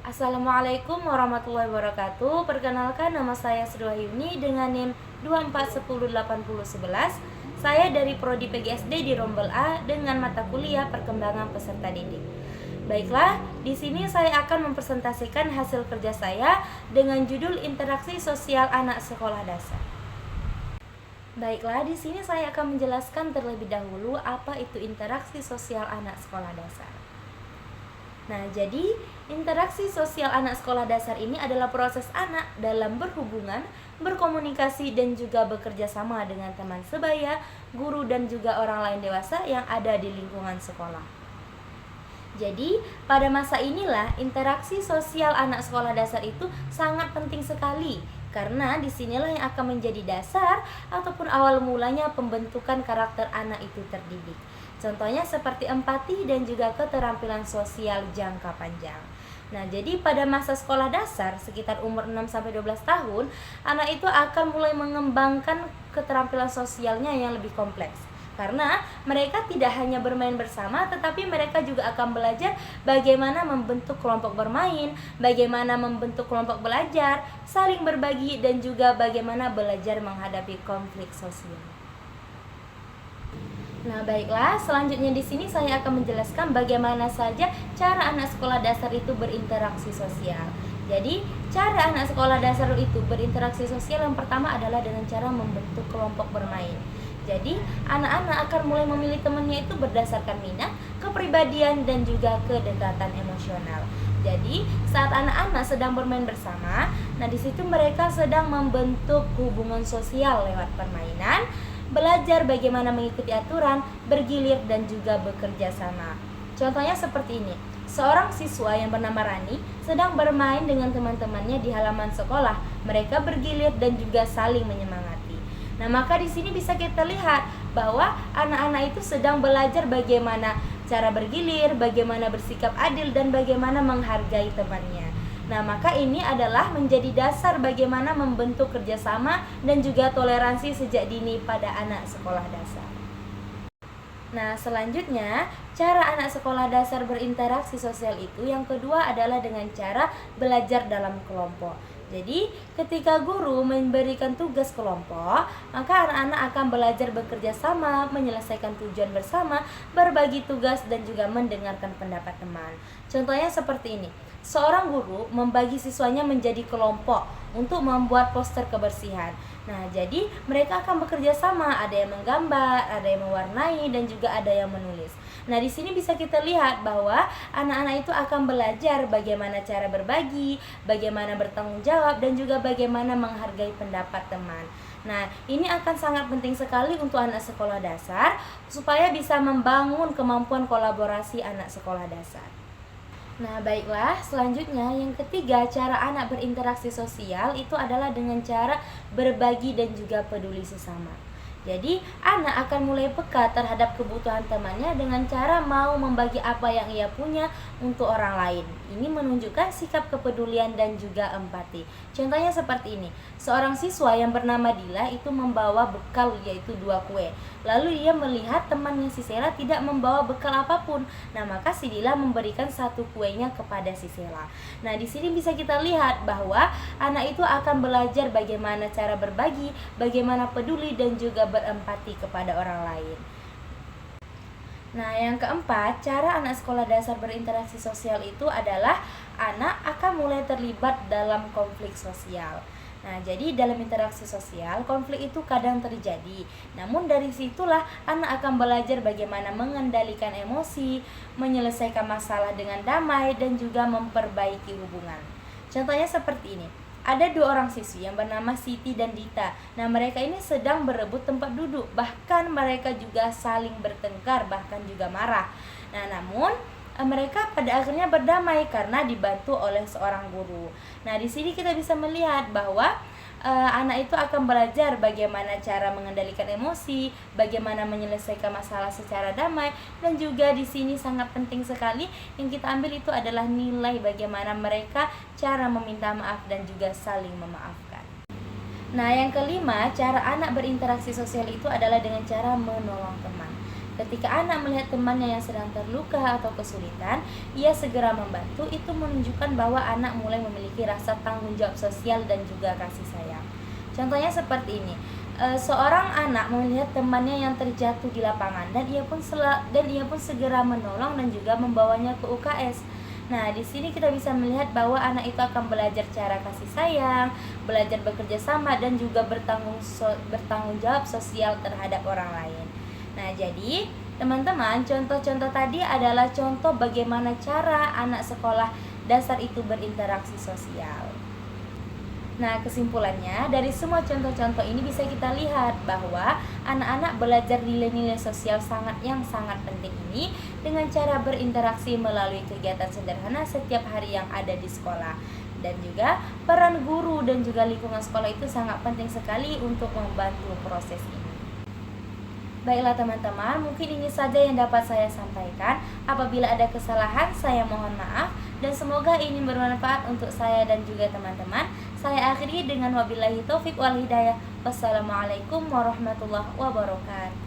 Assalamualaikum warahmatullahi wabarakatuh. Perkenalkan, nama saya Sri Wahyuni dengan NIM 24108011. Saya dari Prodi PGSD di Rombel A dengan mata kuliah Perkembangan Peserta Didik. Baiklah, di sini saya akan mempresentasikan hasil kerja saya dengan judul Interaksi Sosial Anak Sekolah Dasar. Baiklah, di sini saya akan menjelaskan terlebih dahulu apa itu interaksi sosial anak sekolah dasar. Nah, jadi interaksi sosial anak sekolah dasar ini adalah proses anak dalam berhubungan, berkomunikasi, dan juga bekerja sama dengan teman sebaya, guru, dan juga orang lain dewasa yang ada di lingkungan sekolah. Jadi, pada masa inilah interaksi sosial anak sekolah dasar itu sangat penting sekali, karena disinilah yang akan menjadi dasar ataupun awal mulanya pembentukan karakter anak itu terdidik. Contohnya seperti empati dan juga keterampilan sosial jangka panjang. Nah, jadi pada masa sekolah dasar sekitar umur 6-12 tahun, anak itu akan mulai mengembangkan keterampilan sosialnya yang lebih kompleks. Karena mereka tidak hanya bermain bersama, tetapi mereka juga akan belajar bagaimana membentuk kelompok bermain, bagaimana membentuk kelompok belajar, saling berbagi, dan juga bagaimana belajar menghadapi konflik sosial. Nah, baiklah, selanjutnya di sini saya akan menjelaskan bagaimana saja cara anak sekolah dasar itu berinteraksi sosial. Jadi, cara anak sekolah dasar itu berinteraksi sosial yang pertama adalah dengan cara membentuk kelompok bermain. Jadi, anak-anak akan mulai memilih temannya itu berdasarkan minat, kepribadian, dan juga kedekatan emosional. Jadi, saat anak-anak sedang bermain bersama, nah di situ mereka sedang membentuk hubungan sosial lewat permainan, belajar bagaimana mengikuti aturan, bergilir, dan juga bekerja sama. Contohnya seperti ini. Seorang siswa yang bernama Rani sedang bermain dengan teman-temannya di halaman sekolah. Mereka bergilir dan juga saling menyemangati. Nah, maka di sini bisa kita lihat bahwa anak-anak itu sedang belajar bagaimana cara bergilir, bagaimana bersikap adil, dan bagaimana menghargai temannya. Nah, maka ini adalah menjadi dasar bagaimana membentuk kerjasama dan juga toleransi sejak dini pada anak sekolah dasar. Nah, selanjutnya, cara anak sekolah dasar berinteraksi sosial itu yang kedua adalah dengan cara belajar dalam kelompok. Jadi, ketika guru memberikan tugas kelompok, maka anak-anak akan belajar bekerja sama, menyelesaikan tujuan bersama, berbagi tugas, dan juga mendengarkan pendapat teman. Contohnya seperti ini. Seorang guru membagi siswanya menjadi kelompok untuk membuat poster kebersihan. Nah, jadi mereka akan bekerja sama, ada yang menggambar, ada yang mewarnai, dan juga ada yang menulis. Nah, di sini bisa kita lihat bahwa anak-anak itu akan belajar bagaimana cara berbagi, bagaimana bertanggung jawab, dan juga bagaimana menghargai pendapat teman. Nah, ini akan sangat penting sekali untuk anak sekolah dasar supaya bisa membangun kemampuan kolaborasi anak sekolah dasar. Nah, baiklah, selanjutnya yang ketiga, cara anak berinteraksi sosial itu adalah dengan cara berbagi dan juga peduli sesama. Jadi, anak akan mulai peka terhadap kebutuhan temannya dengan cara mau membagi apa yang ia punya untuk orang lain. Ini menunjukkan sikap kepedulian dan juga empati. Contohnya seperti ini. Seorang siswa yang bernama Dila itu membawa bekal, yaitu 2 kue. Lalu ia melihat temannya si Sela tidak membawa bekal apapun. Nah, maka si Dila memberikan 1 kuenya kepada si Sela. Nah, di sini bisa kita lihat bahwa anak itu akan belajar bagaimana cara berbagi, bagaimana peduli, dan juga berempati kepada orang lain. Nah, yang keempat, cara anak sekolah dasar berinteraksi sosial itu adalah anak akan mulai terlibat dalam konflik sosial. Nah, jadi dalam interaksi sosial, konflik itu kadang terjadi. Namun dari situlah anak akan belajar bagaimana mengendalikan emosi, menyelesaikan masalah dengan damai, dan juga memperbaiki hubungan. Contohnya seperti ini. Ada 2 orang siswi yang bernama Siti dan Dita. Nah, mereka ini sedang berebut tempat duduk. Bahkan mereka juga saling bertengkar, bahkan juga marah. Nah, namun mereka pada akhirnya berdamai karena dibantu oleh seorang guru. Nah, di sini kita bisa melihat bahwa anak itu akan belajar bagaimana cara mengendalikan emosi, bagaimana menyelesaikan masalah secara damai, dan juga di sini sangat penting sekali yang kita ambil itu adalah nilai bagaimana mereka cara meminta maaf dan juga saling memaafkan. Nah, yang kelima, cara anak berinteraksi sosial itu adalah dengan cara menolong teman. Ketika anak melihat temannya yang sedang terluka atau kesulitan, ia segera membantu, itu menunjukkan bahwa anak mulai memiliki rasa tanggung jawab sosial dan juga kasih sayang. Contohnya seperti ini. Seorang anak melihat temannya yang terjatuh di lapangan dan ia pun segera menolong dan juga membawanya ke UKS. Nah, di sini kita bisa melihat bahwa anak itu akan belajar cara kasih sayang, belajar bekerja sama dan juga bertanggung jawab sosial terhadap orang lain. Nah, jadi teman-teman, contoh-contoh tadi adalah contoh bagaimana cara anak sekolah dasar itu berinteraksi sosial. Nah, kesimpulannya dari semua contoh-contoh ini bisa kita lihat bahwa anak-anak belajar nilai-nilai sosial yang sangat penting ini dengan cara berinteraksi melalui kegiatan sederhana setiap hari yang ada di sekolah. Dan juga peran guru dan juga lingkungan sekolah itu sangat penting sekali untuk membantu proses ini. Baiklah teman-teman, mungkin ini saja yang dapat saya sampaikan. Apabila ada kesalahan, saya mohon maaf. Dan semoga ini bermanfaat untuk saya dan juga teman-teman. Saya akhiri dengan wabillahi taufik wal hidayah. Wassalamualaikum warahmatullahi wabarakatuh.